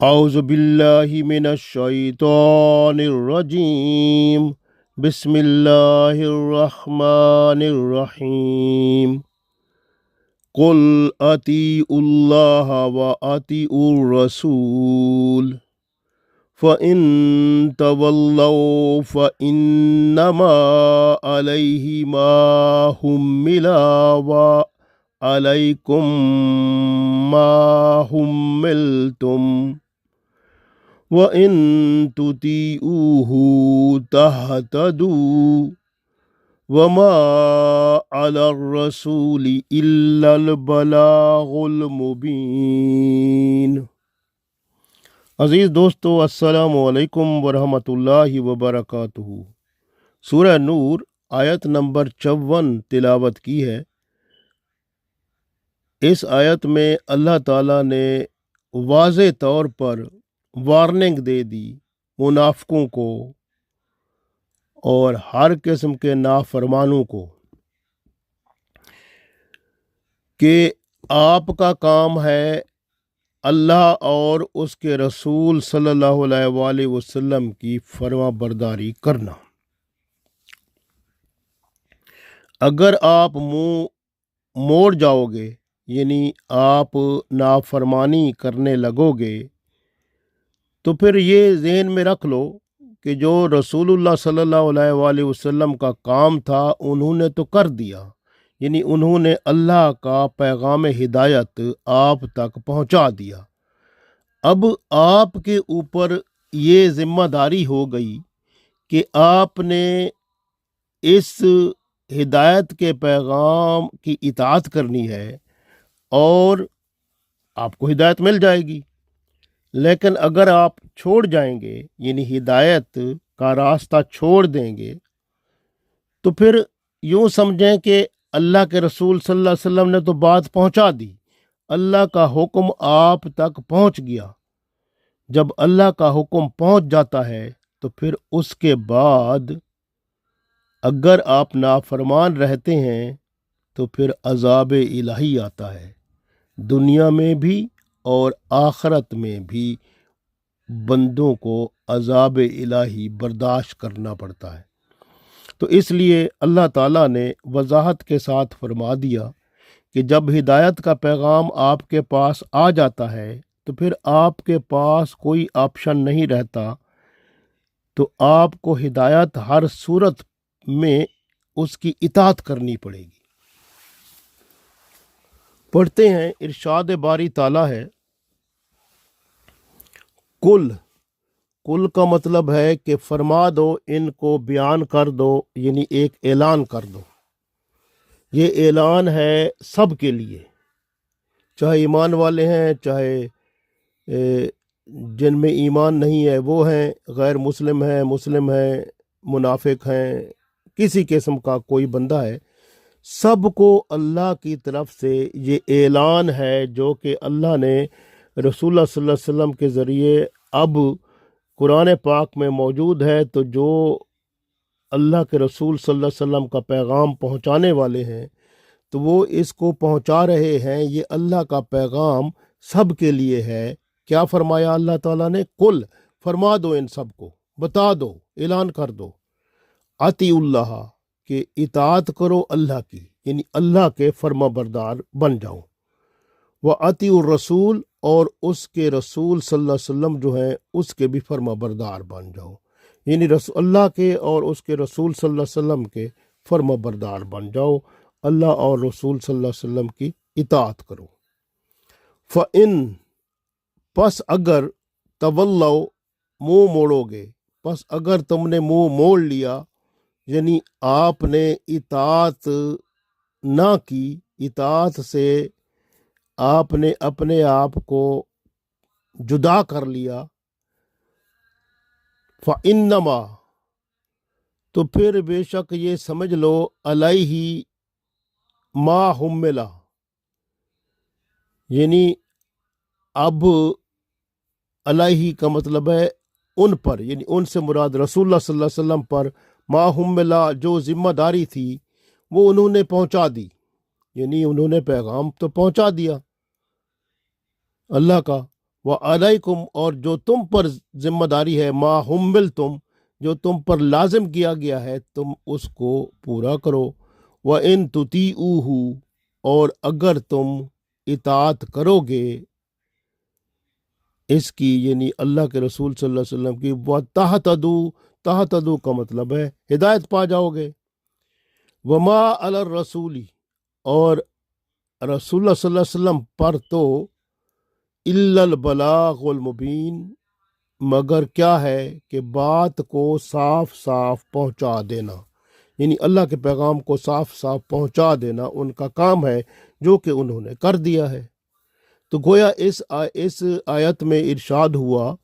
اعوذ باللہ من الشیطان الرجیم، بسم اللہ الرحمن الرحیم۔ قل اطیعوا اللہ واطیعوا الرسول فإن تولوا فإنما علیہ ما حمل وعلیکم ما حملتم وَإِن تُطِيعُوهُ تَهْتَدُوا وَمَا عَلَى الرَّسُولِ إِلَّا الْبَلَاغُ الْمُبِينُ۔ عزیز دوستو، السلام علیکم ورحمۃ اللہ وبرکاتہ۔ سورہ نور آیت نمبر 54 تلاوت کی ہے۔ اس آیت میں اللہ تعالیٰ نے واضح طور پر وارننگ دے دی منافقوں کو اور ہر قسم کے نافرمانوں کو کہ آپ کا کام ہے اللہ اور اس کے رسول صلی اللہ علیہ وآلہ وسلم کی فرما برداری کرنا۔ اگر آپ منہ موڑ جاؤ گے، یعنی آپ نافرمانی کرنے لگو گے، تو پھر یہ ذہن میں رکھ لو کہ جو رسول اللہ صلی اللہ علیہ وآلہ وسلم کا کام تھا انہوں نے تو کر دیا، یعنی انہوں نے اللہ کا پیغام ہدایت آپ تک پہنچا دیا۔ اب آپ کے اوپر یہ ذمہ داری ہو گئی کہ آپ نے اس ہدایت کے پیغام کی اطاعت کرنی ہے اور آپ کو ہدایت مل جائے گی۔ لیکن اگر آپ چھوڑ جائیں گے، یعنی ہدایت کا راستہ چھوڑ دیں گے، تو پھر یوں سمجھیں کہ اللہ کے رسول صلی اللہ علیہ وسلم نے تو بات پہنچا دی، اللہ کا حکم آپ تک پہنچ گیا۔ جب اللہ کا حکم پہنچ جاتا ہے تو پھر اس کے بعد اگر آپ نافرمان رہتے ہیں تو پھر عذاب الہی آتا ہے، دنیا میں بھی اور آخرت میں بھی بندوں کو عذاب الہی برداشت کرنا پڑتا ہے۔ تو اس لیے اللہ تعالیٰ نے وضاحت کے ساتھ فرما دیا کہ جب ہدایت کا پیغام آپ کے پاس آ جاتا ہے تو پھر آپ کے پاس کوئی آپشن نہیں رہتا، تو آپ کو ہدایت ہر صورت میں اس کی اطاعت کرنی پڑے گی۔ پڑھتے ہیں، ارشاد باری تعالیٰ ہے، کل کا مطلب ہے کہ فرما دو، ان کو بیان کر دو، یعنی ایک اعلان کر دو۔ یہ اعلان ہے سب کے لیے، چاہے ایمان والے ہیں، چاہے جن میں ایمان نہیں ہے وہ ہیں، غیر مسلم ہیں، مسلم ہیں، منافق ہیں، کسی قسم کا کوئی بندہ ہے، سب کو اللہ کی طرف سے یہ اعلان ہے جو کہ اللہ نے رسول اللہ صلی اللہ علیہ وسلم کے ذریعے اب قرآن پاک میں موجود ہے۔ تو جو اللہ کے رسول صلی اللہ علیہ وسلم کا پیغام پہنچانے والے ہیں تو وہ اس کو پہنچا رہے ہیں۔ یہ اللہ کا پیغام سب کے لیے ہے۔ کیا فرمایا اللہ تعالیٰ نے؟ کل، فرما دو، ان سب کو بتا دو، اعلان کر دو، اطیعوا اللہ، کہ اطاعت کرو اللہ کی، یعنی اللہ کے فرما بردار بن جاؤ، وَأَطِیعُوا الرَّسُولَ، اور اس کے رسول صلی اللہ علیہ وسلم جو ہیں اس کے بھی فرما بردار بن جاؤ، یعنی اللہ کے اور اس کے رسول صلی اللہ علیہ وسلم کے فرما بردار بن جاؤ، اللہ اور رسول صلی اللہ علیہ وسلم کی اطاعت کرو۔ فَإِن، پس اگر، تولوا، منہ موڑو گے، پس اگر تم نے منہ موڑ لیا، یعنی آپ نے اطاعت نہ کی، اطاعت سے آپ نے اپنے آپ کو جدا کر لیا، فَإِنَّمَا، تو پھر بے شک یہ سمجھ لو، علیہ ما حمل، یعنی اب علیہ کا مطلب ہے ان پر، یعنی ان سے مراد رسول اللہ صلی اللہ علیہ وسلم پر، ما حمل، جو ذمہ داری تھی وہ انہوں نے پہنچا دی، یعنی انہوں نے پیغام تو پہنچا دیا اللہ کا، وعلیکم اور جو تم پر ذمہ داری ہے، ما حملتم جو تم پر لازم کیا گیا ہے تم اس کو پورا کرو۔ وَإِن تُطِیعُوهُ اور اگر تم اطاعت کرو گے اس کی، یعنی اللہ کے رسول صلی اللہ علیہ وسلم کی، وَتَهْتَدُوا تَهْتَدُوا کا مطلب ہے ہدایت پا جاؤ گے۔ وَمَا عَلَى الرَّسُولِ اور رسول اللہ صلی اللہ علیہ وسلم پر تو إِلَّا الْبَلَاغُ الْمُبِينُ مگر کیا ہے کہ بات کو صاف صاف پہنچا دینا، یعنی اللہ کے پیغام کو صاف صاف پہنچا دینا ان کا کام ہے جو کہ انہوں نے کر دیا ہے۔ تو گویا اس آیت میں ارشاد ہوا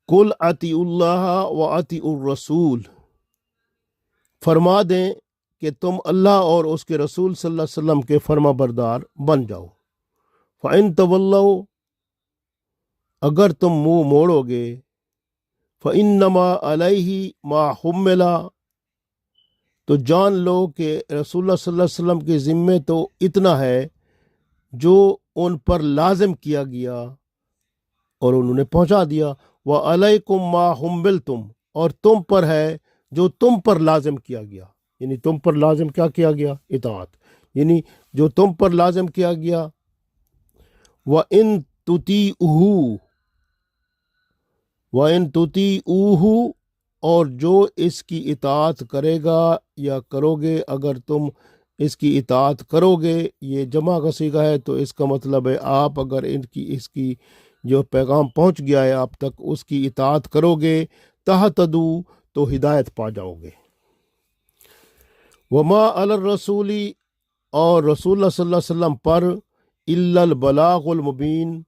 قُلْ اطیعوا اللہ وَاطیعوا الرسول، فرما دیں کہ تم اللہ اور اس کے رسول صلی اللہ علیہ وسلم کے فرما بردار بن جاؤ۔ فَإِن تَوَلَّوْا اگر تم منہ موڑو گے، فَإِنَّمَا عَلَيْهِ مَا حُمِّلَ تو جان لو کہ رسول اللہ صلی اللہ علیہ وسلم کے ذمے تو اتنا ہے جو ان پر لازم کیا گیا اور انہوں نے پہنچا دیا۔ وَعَلَيْكُمْ مَا حُمِّلْتُمْ اور تم پر ہے جو تم پر لازم کیا گیا، یعنی تم پر لازم کیا کیا گیا؟ اطاعت، یعنی جو تم پر لازم کیا گیا۔ وَإِن تُطِیعُوهُ وَإِن تُطِیعُوهُ اور جو اس کی اطاعت کرے گا یا کرو گے، اگر تم اس کی اطاعت کرو گے، یہ جمع کا صیغہ ہے تو اس کا مطلب ہے آپ اگر اس کی جو پیغام پہنچ گیا ہے آپ تک اس کی اطاعت کرو گے، تہتدوا تو ہدایت پا جاؤ گے۔ وما علی الرسول اور رسول اللہ صلی اللہ علیہ وسلم پر الا البلاغ المبین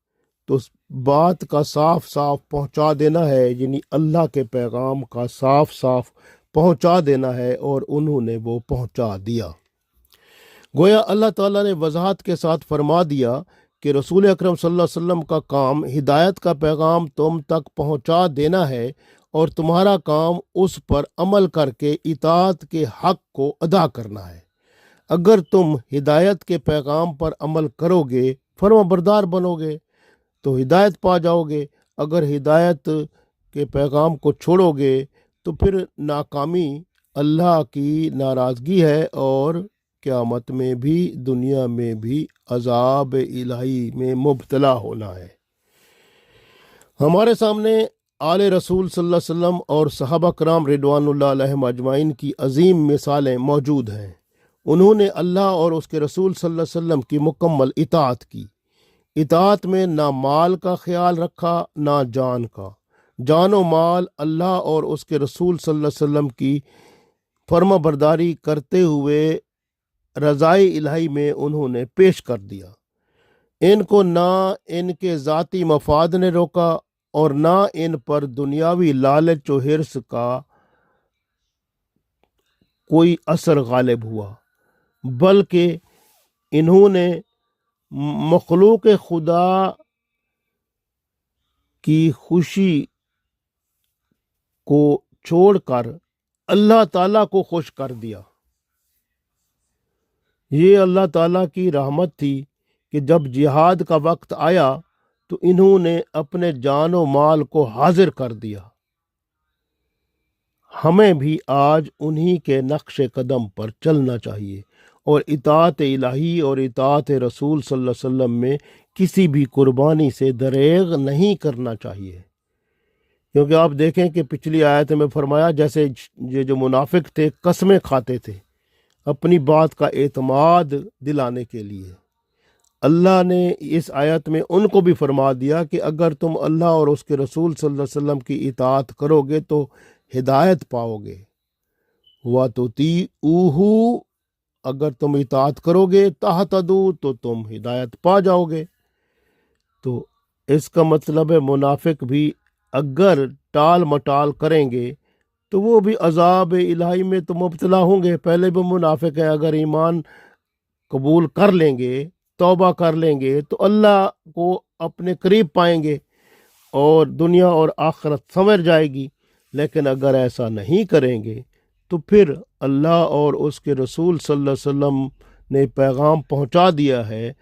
تو بات کا صاف صاف پہنچا دینا ہے، یعنی اللہ کے پیغام کا صاف صاف پہنچا دینا ہے، اور انہوں نے وہ پہنچا دیا۔ گویا اللہ تعالیٰ نے وضاحت کے ساتھ فرما دیا کہ رسول اکرم صلی اللہ علیہ وسلم کا کام ہدایت کا پیغام تم تک پہنچا دینا ہے، اور تمہارا کام اس پر عمل کر کے اطاعت کے حق کو ادا کرنا ہے۔ اگر تم ہدایت کے پیغام پر عمل کرو گے، فرما بردار بنو گے تو ہدایت پا جاؤ گے۔ اگر ہدایت کے پیغام کو چھوڑو گے تو پھر ناکامی، اللہ کی ناراضگی ہے، اور قیامت میں بھی دنیا میں بھی عذاب الہی میں مبتلا ہونا ہے۔ ہمارے سامنے آل رسول صلی اللہ علیہ وسلم اور صحابہ کرام رضوان اللہ علیہم اجمعین کی عظیم مثالیں موجود ہیں۔ انہوں نے اللہ اور اس کے رسول صلی اللہ علیہ وسلم کی مکمل اطاعت کی۔ اطاعت میں نہ مال کا خیال رکھا نہ جان کا، جان و مال اللہ اور اس کے رسول صلی اللہ علیہ وسلم کی فرما برداری کرتے ہوئے رضائے الہی میں انہوں نے پیش کر دیا۔ ان کو نہ ان کے ذاتی مفاد نے روکا اور نہ ان پر دنیاوی لالچ و حرص کا کوئی اثر غالب ہوا، بلکہ انہوں نے مخلوق خدا کی خوشی کو چھوڑ کر اللہ تعالیٰ کو خوش کر دیا۔ یہ اللہ تعالیٰ کی رحمت تھی کہ جب جہاد کا وقت آیا تو انہوں نے اپنے جان و مال کو حاضر کر دیا۔ ہمیں بھی آج انہی کے نقش قدم پر چلنا چاہیے، اور اطاعت الہی اور اطاعت رسول صلی اللہ علیہ وسلم میں کسی بھی قربانی سے دریغ نہیں کرنا چاہیے، کیونکہ آپ دیکھیں کہ پچھلی آیت میں فرمایا جیسے یہ جو منافق تھے قسمیں کھاتے تھے اپنی بات کا اعتماد دلانے کے لیے، اللہ نے اس آیت میں ان کو بھی فرما دیا کہ اگر تم اللہ اور اس کے رسول صلی اللہ علیہ وسلم کی اطاعت کرو گے تو ہدایت پاؤ گے۔ وَتُطِیعُوهُ اگر تم اطاعت کرو گے تہتدوا تو تم ہدایت پا جاؤ گے۔ تو اس کا مطلب ہے منافق بھی اگر ٹال مٹال کریں گے تو وہ بھی عذاب الہی میں تو مبتلا ہوں گے۔ پہلے بھی منافق ہے، اگر ایمان قبول کر لیں گے، توبہ کر لیں گے تو اللہ کو اپنے قریب پائیں گے اور دنیا اور آخرت سنور جائے گی، لیکن اگر ایسا نہیں کریں گے تو پھر اللہ اور اس کے رسول صلی اللہ علیہ وسلم نے پیغام پہنچا دیا ہے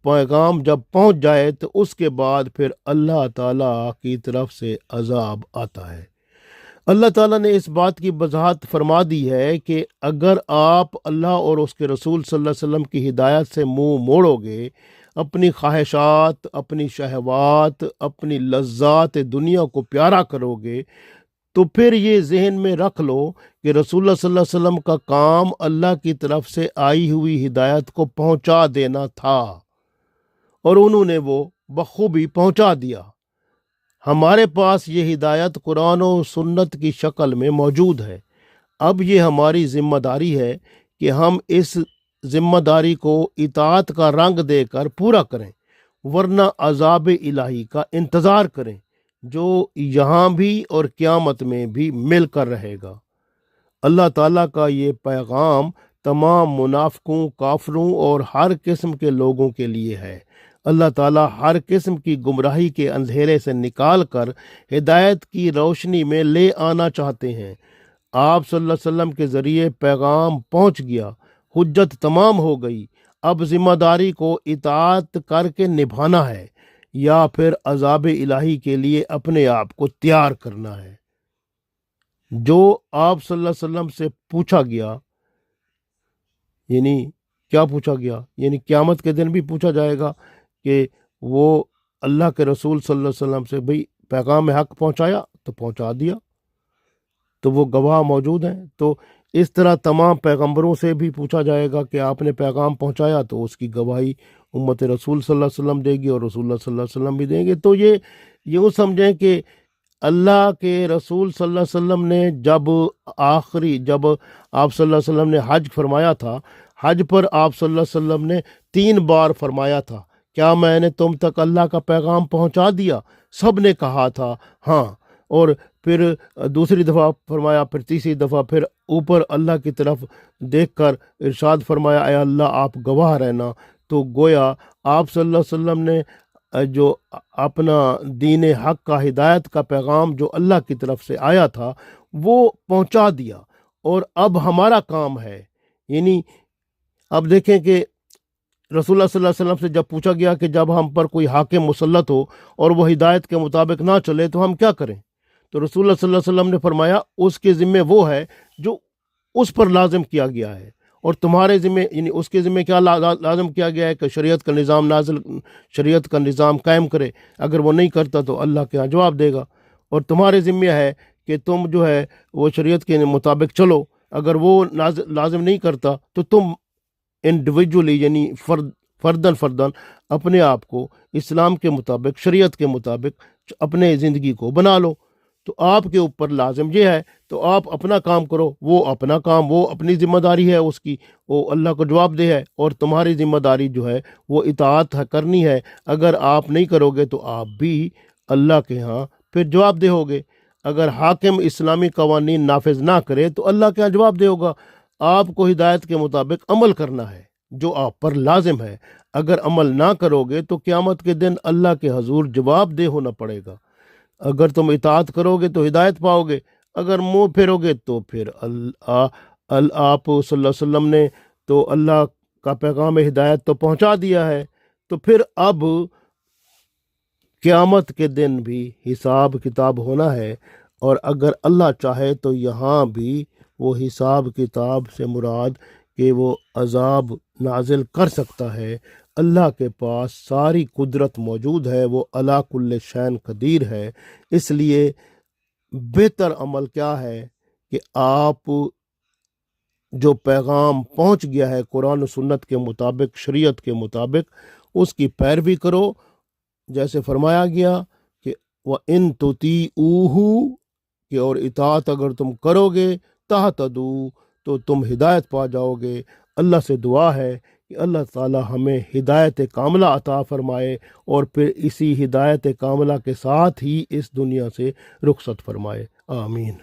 پیغام جب پہنچ جائے تو اس کے بعد پھر اللہ تعالیٰ کی طرف سے عذاب آتا ہے۔ اللہ تعالیٰ نے اس بات کی وضاحت فرما دی ہے کہ اگر آپ اللہ اور اس کے رسول صلی اللہ علیہ وسلم کی ہدایت سے منہ موڑو گے، اپنی خواہشات، اپنی شہوات، اپنی لذات دنیا کو پیارا کرو گے، تو پھر یہ ذہن میں رکھ لو کہ رسول اللہ صلی اللہ علیہ وسلم کا کام اللہ کی طرف سے آئی ہوئی ہدایت کو پہنچا دینا تھا، اور انہوں نے وہ بخوبی پہنچا دیا۔ ہمارے پاس یہ ہدایت قرآن و سنت کی شکل میں موجود ہے۔ اب یہ ہماری ذمہ داری ہے کہ ہم اس ذمہ داری کو اطاعت کا رنگ دے کر پورا کریں، ورنہ عذاب الہی کا انتظار کریں جو یہاں بھی اور قیامت میں بھی مل کر رہے گا۔ اللہ تعالیٰ کا یہ پیغام تمام منافقوں، کافروں اور ہر قسم کے لوگوں کے لیے ہے۔ اللہ تعالیٰ ہر قسم کی گمراہی کے اندھیرے سے نکال کر ہدایت کی روشنی میں لے آنا چاہتے ہیں۔ آپ صلی اللہ علیہ وسلم کے ذریعے پیغام پہنچ گیا، حجت تمام ہو گئی، اب ذمہ داری کو اطاعت کر کے نبھانا ہے یا پھر عذاب الہی کے لیے اپنے آپ کو تیار کرنا ہے۔ جو آپ صلی اللہ علیہ وسلم سے پوچھا گیا، یعنی کیا پوچھا گیا؟ یعنی قیامت کے دن بھی پوچھا جائے گا کہ وہ اللہ کے رسول صلی اللہ علیہ وسلم سے بھئی پیغام حق پہنچایا تو پہنچا دیا، تو وہ گواہ موجود ہیں۔ تو اس طرح تمام پیغمبروں سے بھی پوچھا جائے گا کہ آپ نے پیغام پہنچایا، تو اس کی گواہی امت رسول صلی اللہ علیہ وسلم دے گی اور رسول اللہ صلی اللہ علیہ وسلم بھی دیں گے۔ تو یہ یوں سمجھیں کہ اللہ کے رسول صلی اللہ علیہ وسلم نے جب آپ صلی اللہ علیہ وسلم نے حج فرمایا تھا، حج پر آپ صلی اللہ علیہ وسلم نے 3 بار فرمایا تھا، کیا میں نے تم تک اللہ کا پیغام پہنچا دیا؟ سب نے کہا تھا ہاں، اور پھر دوسری دفعہ فرمایا، پھر تیسری دفعہ، پھر اوپر اللہ کی طرف دیکھ کر ارشاد فرمایا اے اللہ آپ گواہ رہنا۔ تو گویا آپ صلی اللہ علیہ وسلم نے جو اپنا دین حق کا، ہدایت کا پیغام جو اللہ کی طرف سے آیا تھا وہ پہنچا دیا، اور اب ہمارا کام ہے، یعنی اب دیکھیں کہ رسول اللہ صلی اللہ علیہ وسلم سے جب پوچھا گیا کہ جب ہم پر کوئی حاکم مسلط ہو اور وہ ہدایت کے مطابق نہ چلے تو ہم کیا کریں؟ تو رسول اللہ صلی اللہ علیہ وسلم نے فرمایا اس کے ذمے وہ ہے جو اس پر لازم کیا گیا ہے، اور تمہارے ذمے، یعنی اس کے ذمے کیا لازم کیا گیا ہے کہ شریعت کا نظام قائم کرے۔ اگر وہ نہیں کرتا تو اللہ کے ہاں جواب دے گا، اور تمہارے ذمہ ہے کہ تم جو ہے وہ شریعت کے مطابق چلو۔ اگر وہ لازم نہیں کرتا تو تم انڈیویجولی، یعنی فرداً اپنے آپ کو اسلام کے مطابق، شریعت کے مطابق اپنے زندگی کو بنا لو۔ تو آپ کے اوپر لازم یہ ہے، تو آپ اپنا کام کرو، وہ اپنا کام، وہ اپنی ذمہ داری ہے اس کی، وہ اللہ کو جواب دہ ہے، اور تمہاری ذمہ داری جو ہے وہ اطاعت کرنی ہے۔ اگر آپ نہیں کرو گے تو آپ بھی اللہ کے ہاں پھر جواب دہ ہوگے۔ اگر حاکم اسلامی قوانین نافذ نہ کرے تو اللہ کے ہاں جواب دہ ہوگا۔ آپ کو ہدایت کے مطابق عمل کرنا ہے جو آپ پر لازم ہے۔ اگر عمل نہ کرو گے تو قیامت کے دن اللہ کے حضور جواب دہ ہونا پڑے گا۔ اگر تم اطاعت کرو گے تو ہدایت پاؤ گے، اگر منہ پھیرو گے تو پھر آپ صلی اللہ علیہ وسلم نے تو اللہ کا پیغام ہدایت تو پہنچا دیا ہے، تو پھر اب قیامت کے دن بھی حساب کتاب ہونا ہے، اور اگر اللہ چاہے تو یہاں بھی وہ حساب کتاب سے مراد کہ وہ عذاب نازل کر سکتا ہے۔ اللہ کے پاس ساری قدرت موجود ہے، وہ علی کل شیء قدیر ہے۔ اس لیے بہتر عمل کیا ہے کہ آپ جو پیغام پہنچ گیا ہے قرآن و سنت کے مطابق، شریعت کے مطابق، اس کی پیروی کرو، جیسے فرمایا گیا کہ وَإِن تُطِیعُوهُ، کہ اور اطاعت اگر تم کرو گے تہتدوا، تو تم ہدایت پا جاؤ گے۔ اللہ سے دعا ہے کہ اللہ تعالی ہمیں ہدایت کاملہ عطا فرمائے، اور پھر اسی ہدایت کاملہ کے ساتھ ہی اس دنیا سے رخصت فرمائے۔ آمین۔